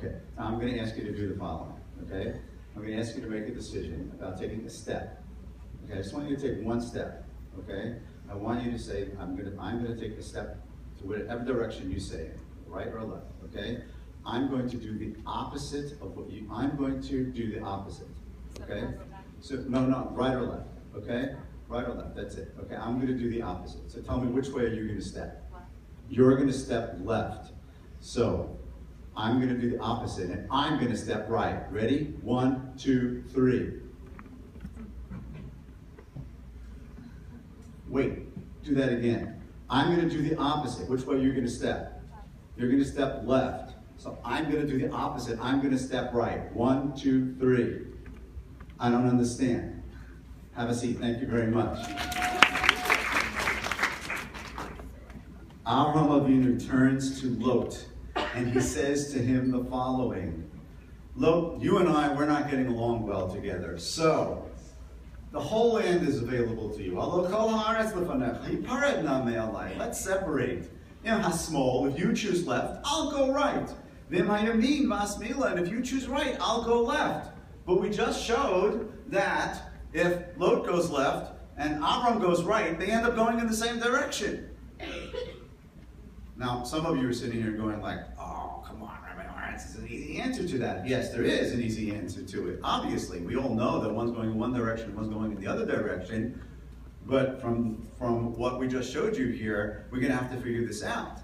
Okay, now I'm going to ask you to do the following, okay? I'm going to ask you to make a decision about taking a step. Okay, I just want you to take one step, okay? I want you to say, I'm going to take a step to whatever direction you say, right or left, okay? I'm going to do the opposite of what you, I'm going to do the opposite, okay? So, no, right or left, okay? Right or left, that's it, okay? I'm going to do the opposite. So tell me, which way are you going to step? You're going to step left. So I'm going to do the opposite, and I'm going to step right. Ready? 1, 2, 3. Wait, do that again. I'm going to do the opposite. Which way are you going to step? You're going to step left. So I'm going to do the opposite. I'm going to step right. 1, 2, 3. I don't understand. Have a seat. Thank you very much. Avraham Avinu turns to Lot, and he says to him the following. Lot, you and I, we're not getting along well together. So, the whole land is available to you. Let's separate. If you choose left, I'll go right. And if you choose right, I'll go left. But we just showed that if Lot goes left and Avram goes right, they end up going in the same direction. Now, some of you are sitting here going like, oh, come on, Rabbi Lawrence, there's an easy answer to that. Yes, there is an easy answer to it. Obviously, we all know that one's going in one direction, one's going in the other direction. But from what we just showed you here, we're going to have to figure this out.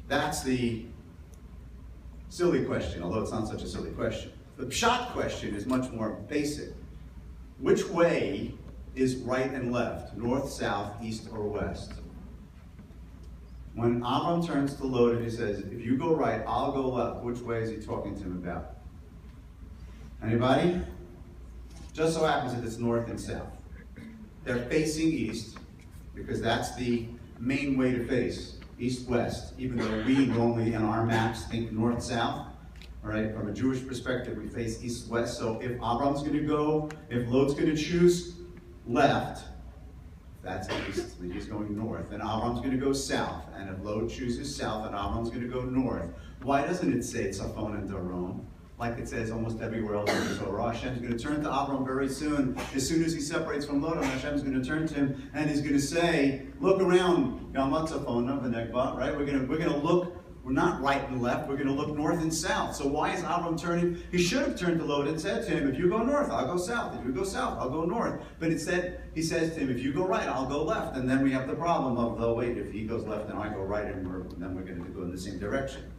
That's the silly question, although it's not such a silly question. The pshat question is much more basic. Which way is right and left? North, south, east, or west? When Avram turns to Lot and he says, if you go right, I'll go left, which way is he talking to him about? Anybody? Just so happens that it's north and south. They're facing east, because that's the main way to face, east-west, even though we normally in our maps think north-south. All right, from a Jewish perspective, we face east-west. So if Avram's going to go, if Lot's going to choose left, that's east, he's going north. And Avram's going to go south. And if Lot chooses south, and Avram's going to go north. Why doesn't it say Tzafon and Daron? Like it says almost everywhere else in the Torah. Hashem's going to turn to Avram very soon. As soon as he separates from Lot, Hashem's going to turn to him and he's going to say, look around, right? We're going to look, we're not right and left, we're going to look north and south. So why is Avram turning? He should have turned to Lot and said to him, if you go north, I'll go south. If you go south, I'll go north. But instead, he says to him, if you go right, I'll go left. And then we have the problem of, oh wait, if he goes left and I go right, and then we're going to go in the same direction.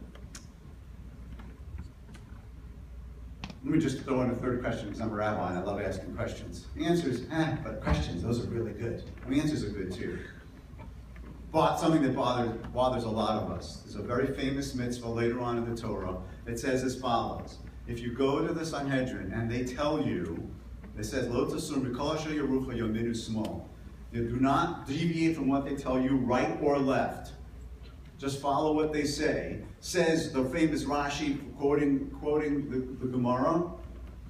Let me just throw in a third question, because I'm a rabbi and I love asking questions. The answer is, but questions, those are really good. And the answers are good too. But something that bothers a lot of us. There's a very famous mitzvah later on in the Torah that says as follows. If you go to the Sanhedrin and they tell you, it says, Lo tasur b'kol asher yerucha yaminu small. You do not deviate from what they tell you, right or left. Just follow what they say. Says the famous Rashi, quoting the Gemara,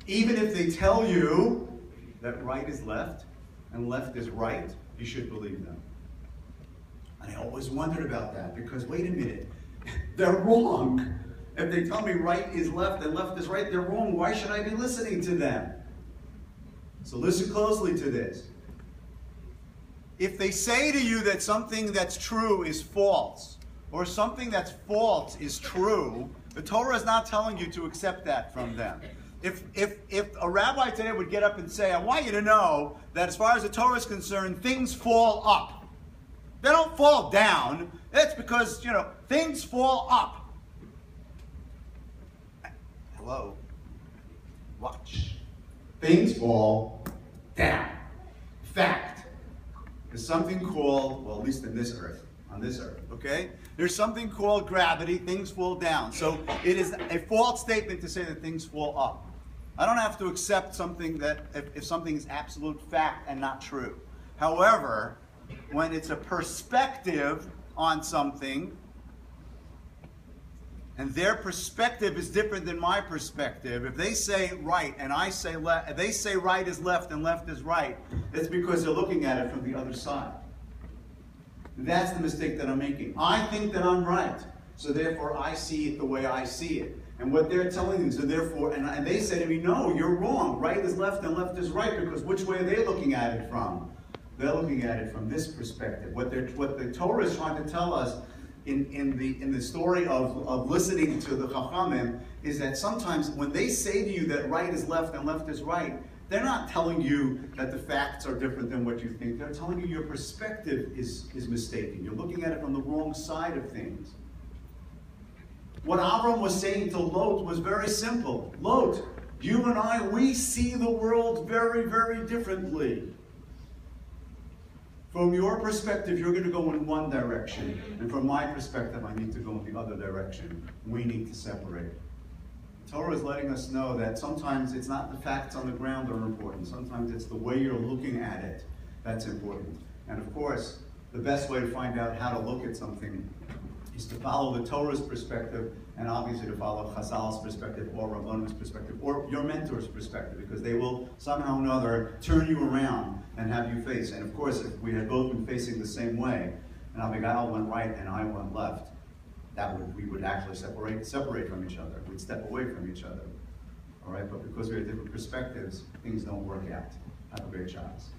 even if they tell you that right is left and left is right, you should believe them. And I always wondered about that, because wait a minute, they're wrong. If they tell me right is left and left is right, they're wrong. Why should I be listening to them? So listen closely to this. If they say to you that something that's true is false, or something that's false is true, the Torah is not telling you to accept that from them. If a rabbi today would get up and say, I want you to know that as far as the Torah is concerned, things fall up. They don't fall down. It's because, things fall up. Hello? Watch. Things fall down. Fact. There's something called, well, at least in this earth, on this earth, okay? There's something called gravity. Things fall down. So it is a false statement to say that things fall up. I don't have to accept something that, if something is absolute fact and not true. However, when it's a perspective on something, and their perspective is different than my perspective, if they say right and I say left, if they say right is left and left is right, it's because they're looking at it from the other side. That's the mistake that I'm making. I think that I'm right. so therefore I see it the way I see it. And what they're telling them, so therefore, and they say to me, no, you're wrong. Right is left and left is right, because which way are they looking at it from? They're looking at it from this perspective. What the Torah is trying to tell us in the story of listening to the Chachamim is that sometimes when they say to you that right is left and left is right, they're not telling you that the facts are different than what you think. They're telling you your perspective is mistaken. You're looking at it from the wrong side of things. What Avram was saying to Lot was very simple. Lot, you and I, we see the world very, very differently. From your perspective, you're going to go in one direction. And from my perspective, I need to go in the other direction. We need to separate. The Torah is letting us know that sometimes it's not the facts on the ground that are important. Sometimes it's the way you're looking at it that's important. And of course, the best way to find out how to look at something is to follow the Torah's perspective, and obviously to follow Chazal's perspective, or Rabbanu's perspective, or your mentor's perspective, because they will somehow or another turn you around and have you face. And of course, if we had both been facing the same way, and Abigail went right and I went left, we would actually separate from each other. We'd step away from each other. All right, but because we have different perspectives, things don't work out. Have a great Shabbos.